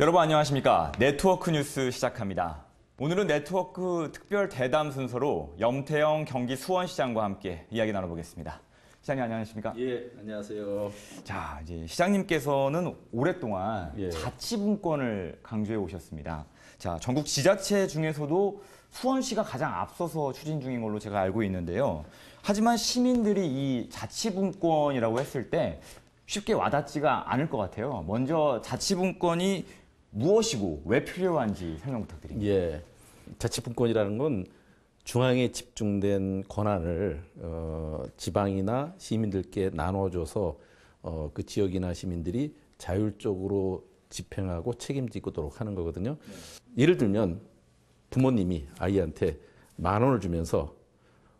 여러분 안녕하십니까? 네트워크 뉴스 시작합니다. 오늘은 네트워크 특별 대담 순서로 염태영 경기 수원시장과 함께 이야기 나눠보겠습니다. 시장님 안녕하십니까? 예, 안녕하세요. 자, 이제 시장님께서는 오랫동안 예. 자치분권을 강조해 오셨습니다. 자, 전국 지자체 중에서도 수원시가 가장 앞서서 추진 중인 걸로 제가 알고 있는데요. 하지만 시민들이 이 자치분권이라고 했을 때 쉽게 와닿지가 않을 것 같아요. 먼저 자치분권이 무엇이고 왜 필요한지 설명 부탁드립니다. 예, 자치분권이라는 건 중앙에 집중된 권한을 지방이나 시민들께 나눠줘서 그 지역이나 시민들이 자율적으로 집행하고 책임지도록 하는 거거든요. 네. 예를 들면 부모님이 아이한테 10,000원을 주면서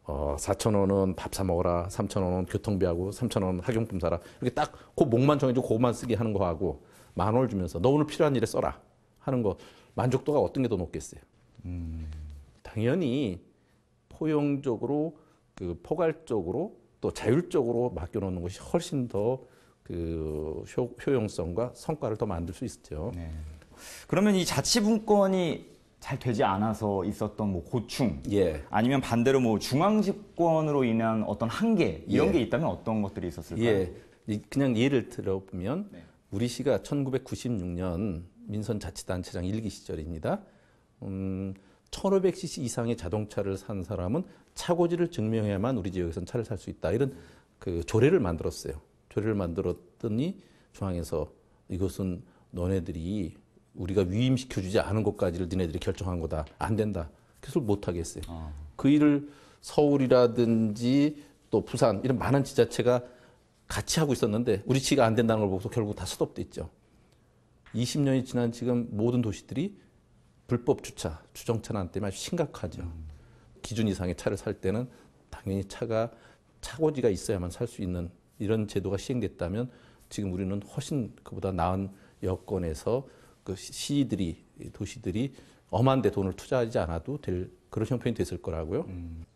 4,000원은 밥 사 먹어라, 3,000원은 교통비하고 3,000원은 학용품 사라. 이렇게 딱 그 목만 정해주고 그것만 쓰게 하는 거하고 10,000원을 주면서 너 오늘 필요한 일에 써라 하는 거 만족도가 어떤 게 더 높겠어요? 당연히 포용적으로 포괄적으로 또 자율적으로 맡겨놓는 것이 훨씬 더 그 효용성과 성과를 더 만들 수 있죠. 네. 그러면 이 자치분권이 잘 되지 않아서 있었던 뭐 고충, 예. 아니면 반대로 뭐 중앙 집권으로 인한 어떤 한계 이런 예. 게 있다면 어떤 것들이 있었을까요? 예. 그냥 예를 들어보면 네. 우리 시가 1996년 민선자치단체장 1기 시절입니다. 1,500cc 이상의 자동차를 산 사람은 차고지를 증명해야만 우리 지역에서는 차를 살 수 있다. 이런 그 조례를 만들었어요. 조례를 만들었더니 중앙에서 이것은 너네들이 우리가 위임시켜주지 않은 것까지를 너네들이 결정한 거다. 안 된다. 그래서 못하게 했어요. 그 일을 서울이라든지 또 부산 이런 많은 지자체가 같이 하고 있었는데 우리 시가 안 된다는 걸 보고서 결국 다 스톱됐죠. 20년이 지난 지금 모든 도시들이 불법 주차, 주정차난 때문에 아주 심각하죠. 기준 이상의 차를 살 때는 당연히 차고지가 있어야만 살 수 있는 이런 제도가 시행됐다면 지금 우리는 훨씬 그보다 나은 여건에서 그 시들이, 도시들이 엄한 데 돈을 투자하지 않아도 될 그런 형편이 됐을 거라고요.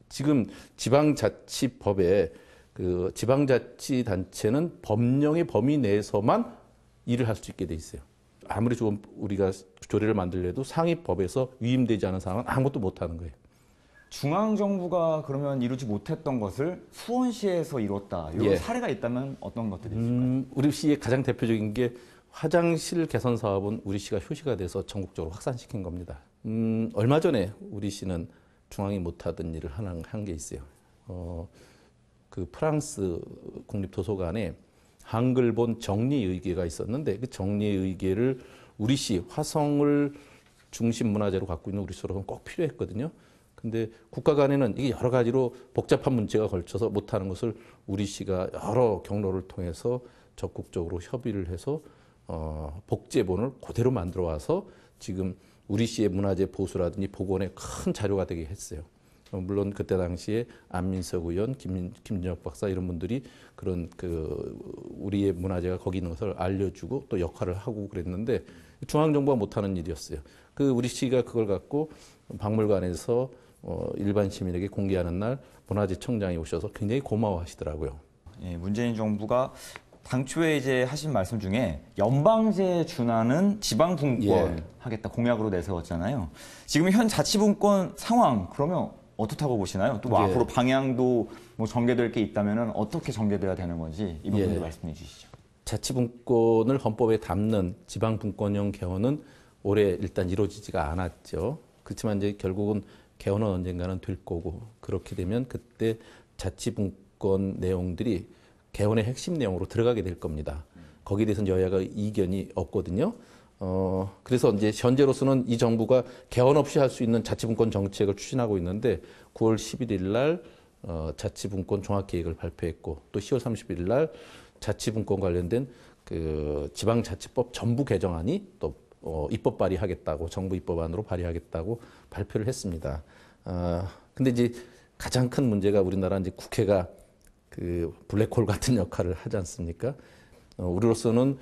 지금 지방자치법에 그 지방자치단체는 법령의 범위 내에서만 일을 할 수 있게 돼 있어요. 아무리 좋은 우리가 조례를 만들려도 상위법에서 위임되지 않은 사람은 아무것도 못하는 거예요. 중앙정부가 그러면 이루지 못했던 것을 수원시에서 이뤘다. 이런 예. 사례가 있다면 어떤 것들이 있을까요? 우리 시의 가장 대표적인 게 화장실 개선 사업은 우리 시가 효시가 돼서 전국적으로 확산시킨 겁니다. 얼마 전에 우리 시는 중앙이 못하던 일을 한 게 있어요. 그 프랑스 국립도서관에 한글본 정리의궤가 있었는데 그 정리의궤를 우리 시 화성을 중심 문화재로 갖고 있는 우리 시로는 꼭 필요했거든요. 근데 국가 간에는 이게 여러 가지로 복잡한 문제가 걸쳐서 못하는 것을 우리 시가 여러 경로를 통해서 적극적으로 협의를 해서 복제본을 그대로 만들어 와서 지금 우리 시의 문화재 보수라든지 복원에 큰 자료가 되게 했어요. 물론 그때 당시에 안민석 의원, 김진혁 박사 이런 분들이 그런 우리의 문화재가 거기 있는 것을 알려주고 또 역할을 하고 그랬는데 중앙정부가 못하는 일이었어요. 우리 시가 그걸 갖고 박물관에서 일반 시민에게 공개하는 날 문화재청장이 오셔서 굉장히 고마워하시더라고요. 예, 문재인 정부가 당초에 이제 하신 말씀 중에 연방제에 준하는 지방분권 예. 하겠다 공약으로 내세웠잖아요. 지금 현 자치분권 상황 그러면 어떻다고 보시나요? 또 뭐 예. 앞으로 방향도 뭐 전개될 게 있다면은 어떻게 전개돼야 되는 건지 이 부분도 예. 말씀해 주시죠. 자치분권을 헌법에 담는 지방분권형 개헌은 올해 일단 이루어지지가 않았죠. 그렇지만 이제 결국은 개헌은 언젠가는 될 거고 그렇게 되면 그때 자치분권 내용들이 개헌의 핵심 내용으로 들어가게 될 겁니다. 거기에 대해서는 여야가 이견이 없거든요. 그래서 이제 현재로서는 이 정부가 개헌 없이 할 수 있는 자치분권 정책을 추진하고 있는데 9월 11일 날 자치분권 종합계획을 발표했고 또 10월 31일 날 자치분권 관련된 그 지방자치법 전부 개정안이 또 입법 발의하겠다고 정부 입법안으로 발의하겠다고 발표를 했습니다. 근데 이제 가장 큰 문제가 우리나라 이제 국회가 그 블랙홀 같은 역할을 하지 않습니까? 우리로서는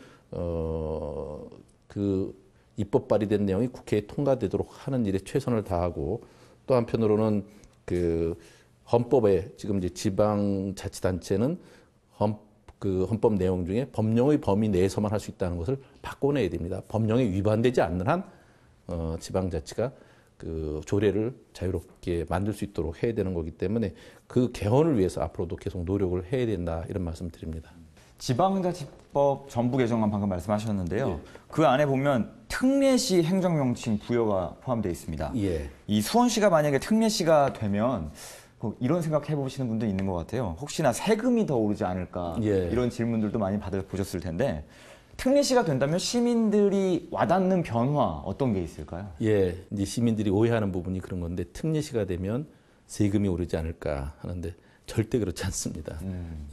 그 입법 발의된 내용이 국회에 통과되도록 하는 일에 최선을 다하고 또 한편으로는 그 헌법에 지금 이제 지방자치단체는 그 헌법 내용 중에 법령의 범위 내에서만 할 수 있다는 것을 바꿔내야 됩니다. 법령에 위반되지 않는 한 지방자치가 그 조례를 자유롭게 만들 수 있도록 해야 되는 거기 때문에 그 개헌을 위해서 앞으로도 계속 노력을 해야 된다 이런 말씀 드립니다. 지방자치법 전부 개정안 방금 말씀하셨는데요. 그 안에 보면 특례시 행정명칭 부여가 포함되어 있습니다. 예. 이 수원시가 만약에 특례시가 되면 이런 생각해 보시는 분도 있는 것 같아요. 혹시나 세금이 더 오르지 않을까 예. 이런 질문들도 많이 받아보셨을 텐데 특례시가 된다면 시민들이 와닿는 변화 어떤 게 있을까요? 예, 이제 시민들이 오해하는 부분이 그런 건데 특례시가 되면 세금이 오르지 않을까 하는데 절대 그렇지 않습니다.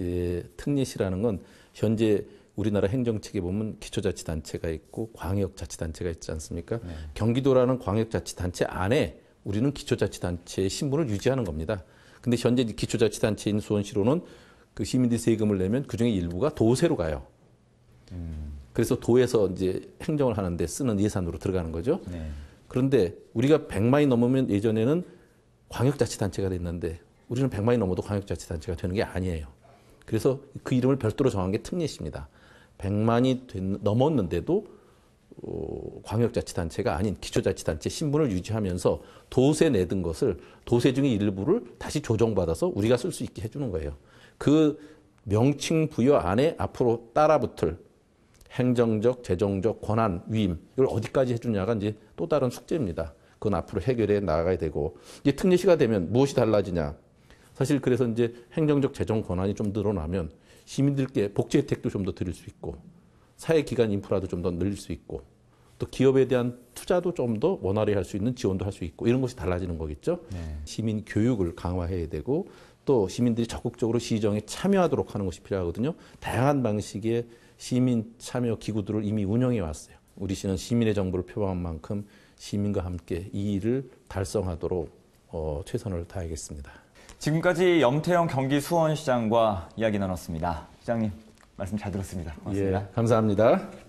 예, 특례시라는 건 현재 우리나라 행정체계 보면 기초자치단체가 있고 광역자치단체가 있지 않습니까? 네. 경기도라는 광역자치단체 안에 우리는 기초자치단체의 신분을 유지하는 겁니다. 근데 현재 기초자치단체인 수원시로는 그 시민들이 세금을 내면 그중에 일부가 도세로 가요. 그래서 도에서 이제 행정을 하는데 쓰는 예산으로 들어가는 거죠. 네. 그런데 우리가 100만이 넘으면 예전에는 광역자치단체가 됐는데 우리는 100만이 넘어도 광역자치단체가 되는 게 아니에요. 그래서 그 이름을 별도로 정한 게 특례시입니다. 100만이 넘었는데도 광역자치단체가 아닌 기초자치단체 신분을 유지하면서 도세 내던 것을 도세 중에 일부를 다시 조정받아서 우리가 쓸 수 있게 해주는 거예요. 그 명칭 부여 안에 앞으로 따라붙을 행정적, 재정적 권한, 위임 이걸 어디까지 해주냐가 이제 또 다른 숙제입니다. 그건 앞으로 해결해 나가야 되고 이제 특례시가 되면 무엇이 달라지냐? 사실 그래서 이제 행정적 재정 권한이 좀 늘어나면 시민들께 복지 혜택도 좀 더 드릴 수 있고 사회기관 인프라도 좀 더 늘릴 수 있고 또 기업에 대한 투자도 좀 더 원활히 할 수 있는 지원도 할 수 있고 이런 것이 달라지는 거겠죠. 네. 시민 교육을 강화해야 되고 또 시민들이 적극적으로 시정에 참여하도록 하는 것이 필요하거든요. 다양한 방식의 시민 참여 기구들을 이미 운영해 왔어요. 우리 시는 시민의 정부를 표방한 만큼 시민과 함께 이 일을 달성하도록 최선을 다하겠습니다. 지금까지 염태영 경기 수원시장과 이야기 나눴습니다. 시장님 말씀 잘 들었습니다. 고맙습니다. 예, 감사합니다.